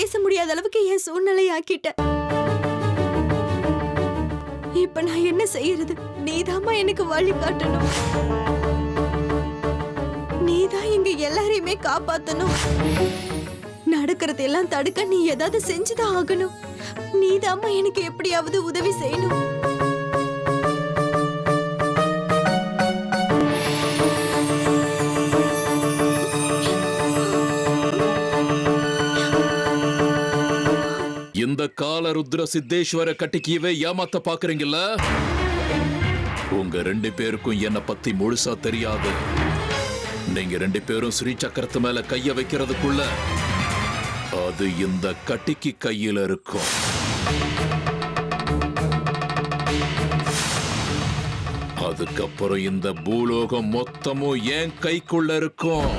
பேச முடியாத அளவுக்கு என் சூழ்நிலை ஆக்கிட்ட. இப்ப நான் என்ன செய்யறது? நீதாம்மா எனக்கு வழி காட்டணும். நீதான் எங்க எல்லாரையுமே காப்பாத்தணும். நடக்கிறதெல்லாம் தடுக்க நீ ஏதாவது செஞ்சுதான் ஆகணும். நீதாம்மா எனக்கு எப்படியாவது உதவி செய்யணும். இந்த கால ருத்ர சித்தேஸ்வர கட்டிக்கியவே ஏமாத்த பாக்குறீங்கல்ல? உங்க 2 பேருக்கும் என்ன பத்தி முழுசா தெரியாது. நீங்க 2 பேரும் ஸ்ரீ சக்கரத்து மேல கைய வைக்கிறதுக்குள்ள அது இந்த கட்டிக்கு கையில இருக்கும். அதுக்கப்புறம் இந்த பூலோகம் மொத்தமும் என் கைக்குள்ள இருக்கும்.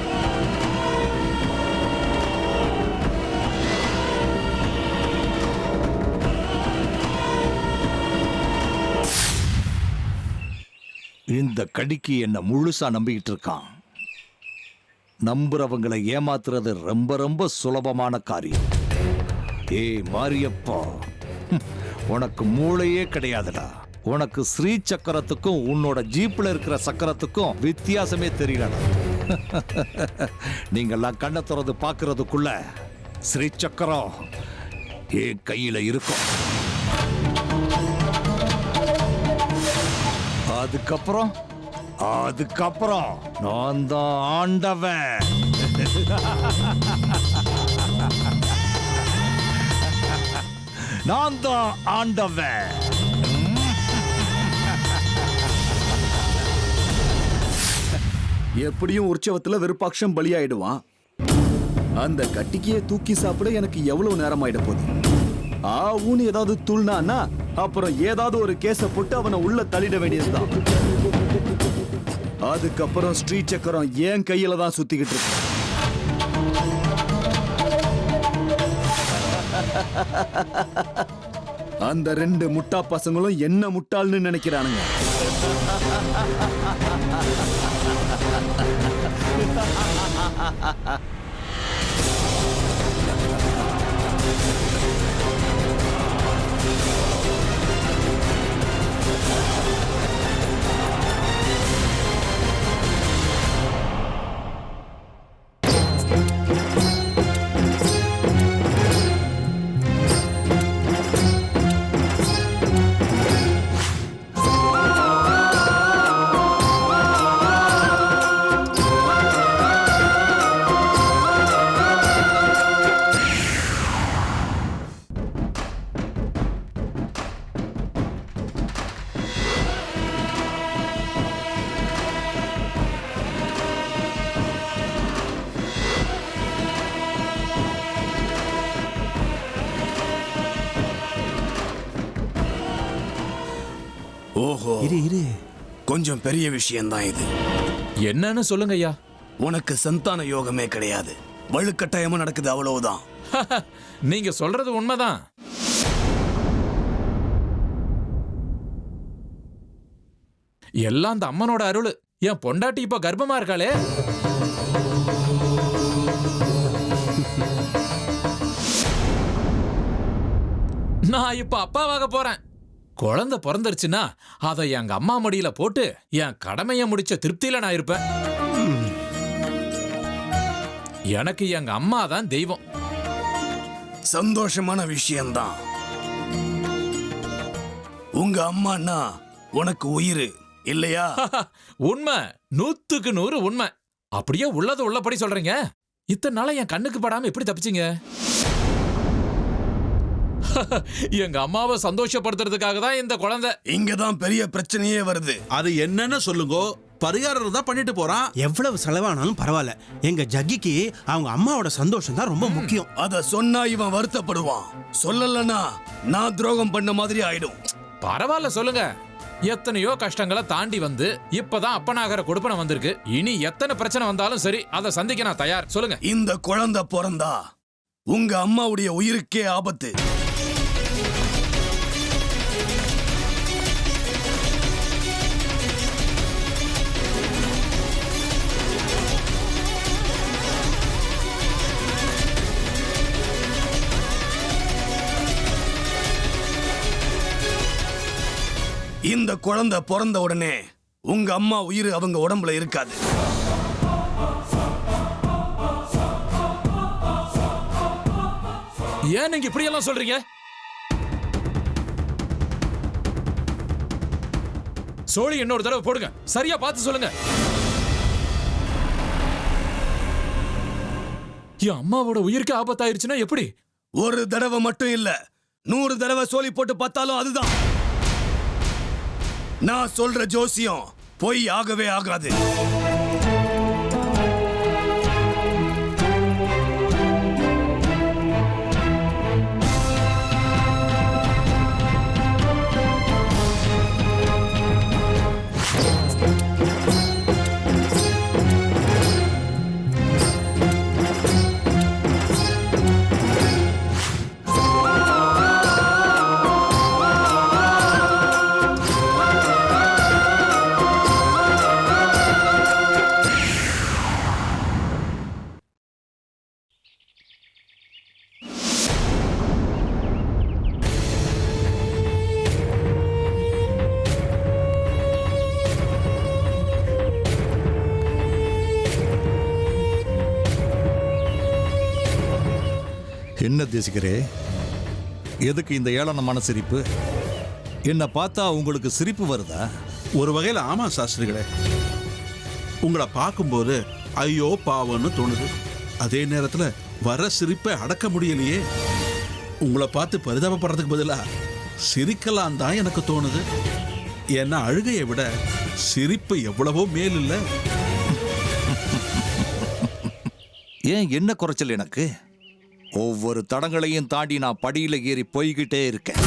இந்த கடிக்கு என்ன முழுசா நம்பிக்கிட்டு இருக்கான். நம்புறவங்களை ஏமாத்துறது ரொம்ப ரொம்ப சுலபமான காரியம். ஏய் மாரியப்பா, உனக்கு மூளையே கிடையாதுடா. உனக்கு ஸ்ரீ சக்கரத்துக்கும் உன்னோட ஜீப்ல இருக்கிற சக்கரத்துக்கும் வித்தியாசமே தெரியலடா. நீங்கெல்லாம் கண்ணை திறந்து பார்க்கறதுக்குள்ள ஸ்ரீ சக்கரம் என் கையில இருக்கும். அதுக்கப்புறம் நான் தான் ஆண்டவன். நான் தான் ஆண்டவன். எப்படியும் உற்சவத்துல விருப்பாட்சம் பலியாயிடுவான். அந்த கட்டிக்கையே தூக்கி சாப்பிட எனக்கு எவ்வளவு நேரம் ஆயிட போகுது. ஊன்னு ஏதாவது துள்னான்னா அப்புறம் ஏதாவது ஒரு கேஸ போட்டு அவனை உள்ள தள்ளிட வேண்டியதுதான். அதுக்கப்புறம் ஸ்ரீ சக்கரம் என் கையில தான் சுத்திக்கிட்டு இருக்கு. அந்த 2 முட்டா பசங்களும் என்ன முட்டாள்னு நினைக்கிறானுங்க. ஓஹோ, இரு கொஞ்சம் பெரிய விஷயம்தான் இது. என்னன்னு சொல்லுங்க ஐயா. உனக்கு சந்தான யோகமே கிடையாது. வலுக்கட்டாயமா நடக்குது, அவ்வளவுதான். நீங்க சொல்றது உண்மைதான். எல்லாம் அந்த அம்மனோட அருள். என் பொண்டாட்டி இப்ப கர்ப்பமா இருக்காளே. நான் இப்ப அப்பாவாக போறேன். குழந்தை பிறந்துருச்சுன்னா அதை எங்க அம்மா மடியில போட்டு என் கடமையை முடிச்ச திருப்தியில நான் இருப்பேன். எனக்கு எங்க அம்மா தான் தெய்வம். சந்தோஷமான விஷயம்தான். உங்க அம்மான்னா உனக்கு உயிர் இல்லையா? உண்மை, 100க்கு 100 உண்மை. அப்படியே உள்ளது உள்ளபடி சொல்றீங்க. இத்தனை நாளா என் கண்ணுக்கு படாம எப்படி தப்பிச்சீங்க? எங்க அம்மாவை சந்தோஷப்படுத்துறதுக்காக தான் இந்த குழந்தை. இங்கதான் பெரிய பிரச்சனையே வருது. அது என்னன்னு சொல்லுங்க. பரிகாரம் தான் பண்ணிட்டு போறான். எவ்வளவு செலவானாலும் பரவாயில்ல, எங்க ஜக்கிக்கு அவங்க அம்மாவோட சந்தோஷம் தான் ரொம்ப முக்கியம். அத சொன்னா இவன் வருத்தப்படுவான். சொல்லலன்னா நான் துரோகம் பண்ண மாதிரி ஆயிடும். பரவாயில்ல சொல்லுங்க. எத்தனையோ கஷ்டங்களை தாண்டி வந்து இப்பதான் அப்பனாகிற கொடுப்பனை வந்திருக்கு. இனி எத்தனை பிரச்சனை வந்தாலும் சரி, அதை சந்திக்க நான் தயார். சொல்லுங்க. இந்த குழந்தை பிறந்தா உங்க அம்மாவுடைய உயிருக்கே ஆபத்து. இந்த குழந்தை பிறந்த உடனே உங்க அம்மா உயிர் அவங்க உடம்புல இருக்காது. ஏன் நீங்க இப்படி எல்லாம் சொல்றீங்க? சோழி இன்னொரு தடவை போடுங்க, சரியா பார்த்து சொல்லுங்க. என் அம்மாவோட உயிருக்கு ஆபத்தாயிருச்சுன்னா எப்படி? ஒரு தடவை மட்டும் இல்ல, 100 தடவை சோழி போட்டு பார்த்தாலும் அதுதான். நான் சொல்ற ஜோசியம் பொய் ஆகவே ஆகாது. என்ன தேசிகரே, எதுக்கு இந்த ஏளனமான சிரிப்பு? என்ன பார்த்தா உங்களுக்கு சிரிப்பு வருதா? ஒரு வகையில் ஆமா சாஸ்திரிகளே. உங்களை பார்க்கும்போது ஐயோ பாவம்னு தோணுது. அதே நேரத்தில் வர சிரிப்பை அடக்க முடியலையே. உங்களை பார்த்து பரிதாபப்படுறதுக்கு பதிலா சிரிக்கலாம் தான் எனக்கு தோணுது. ஏன்னா அழுகையை விட சிரிப்பு எவ்வளவோ மேல் இல்லை. ஏன் என்ன குறைச்சல் எனக்கு? ஒவ்வொரு தடங்களையும் தாண்டி நான் படியில ஏறி போய்கிட்டே இருக்கேன்.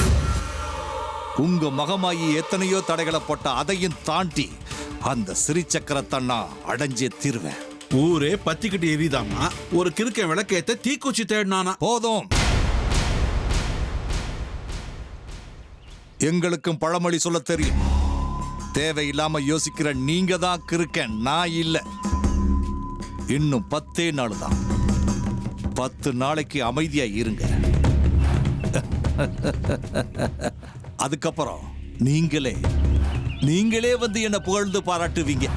உங்க மகமாயி எத்தனையோ தடைகளை போட்ட அதையும் தாண்டி அந்த சிறிச்சக்கரத்தை நான் அடைஞ்சே தீர்வேன். ஊரே பத்திக்கிட்டு எரிதாமா, ஒரு கிறுக்க விளக்கேத்த தீக்குச்சி தேடினானா. போதும். எங்களுக்கும் பழமொழி சொல்ல தெரியும். தேவையில்லாம யோசிக்கிற நீங்க தான் கிறுக்கன், நான் இல்ல. இன்னும் 10 நாள் தான். 10 நாளைக்கு அமைதியா இருங்க. அதுக்கப்புறம் நீங்களே வந்து என்ன புகழ்ந்து பாராட்டுவீங்க.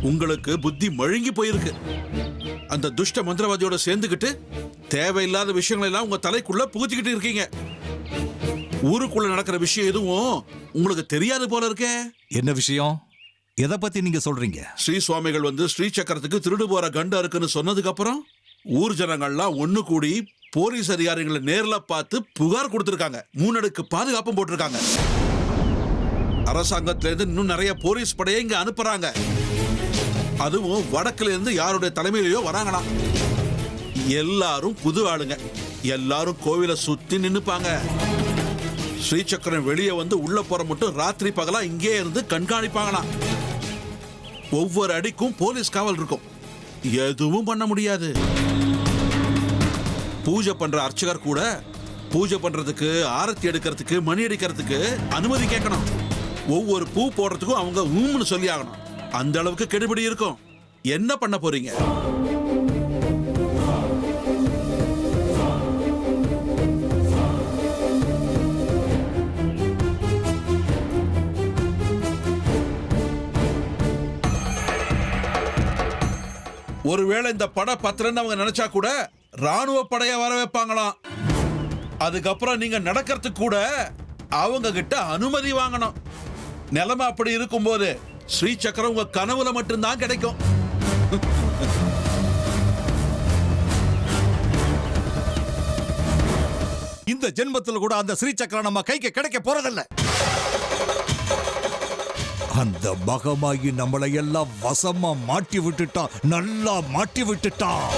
உங்களுக்கு புத்தி மழுங்கி போயிருக்கு. அந்த துஷ்ட மந்திரவாதியோட சேர்ந்துக்கிட்டு தேவையில்லாத விஷயங்கள் எல்லாம் உங்க தலைக்குள்ள புகுத்திக்கிட்டு இருக்கீங்க. ஊருக்குள்ள நடக்கிற விஷயம் எதுவும் உங்களுக்கு தெரியாது போல இருக்கே. என்ன விஷயம்? எதை பத்தி நீங்க சொல்றீங்க? ஸ்ரீ சுவாமிகள் வந்து ஸ்ரீ சக்கரத்துக்கு திருடு போற கண்டா இருக்குன்னு சொன்னதுக்கு அப்புறம் ஊர் ஜனங்கள்லாம் ஒண்ணு கூடி போலீஸ் அதிகாரிகளை நேர்ல பார்த்து புகார் கொடுத்திருக்காங்க. 3 அடுக்கு பாதுகாப்பும் போட்டிருக்காங்க. அரசாங்கத்துல இருந்து இன்னும் நிறைய போலீஸ் படையை இங்க அனுப்புறாங்க. அதுவும் வடக்குல இருந்து யாருடைய தலைமையிலயோ வராங்களாம். எல்லாரும் புது ஆளுங்க. எல்லாரும் கோவிலை சுத்தி நின்னுப்பாங்க. ஸ்ரீசக்கரம் வெளியே வந்து உள்ள போற மட்டும் ராத்திரி பகலா இங்கே இருந்து கண்காணிப்பாங்களாம். ஒவ்வொரு அடிக்கும் போலீஸ் காவல் இருக்கும். எதுவும் பண்ண முடியாது. பூஜை பண்ற அர்ச்சகர் கூட பூஜை பண்றதுக்கு, ஆரத்தி எடுக்கிறதுக்கு, மணி அடிக்கிறதுக்கு அனுமதி கேட்கணும். ஒவ்வொரு பூ போடுறதுக்கும் அவங்க ஊம்னு சொல்லி ஆகணும். அந்த அளவுக்கு கெடுபிடி இருக்கும். என்ன பண்ண போறீங்க? ஒருவேளை இந்த பட பத்திரன்னு அவங்க நினைச்சா கூட ராணுவ படைய வர வைப்பாங்களாம். அதுக்கப்புறம் நீங்க நடக்கிறதுக்கு கூட அவங்க கிட்ட அனுமதி வாங்கணும். நிலைமை அப்படி இருக்கும்போது ஸ்ரீ சக்கரம் உங்க கனவுல மட்டும்தான் கிடைக்கும். இந்த ஜென்மத்தில் கூட அந்த ஸ்ரீ சக்கரம் நம்ம கைக்கு கிடைக்க போறதில்லை. அந்த மகமாயி நம்மளை எல்லாம் வசமா மாட்டி விட்டுட்டான், நல்லா மாட்டி விட்டுட்டான்.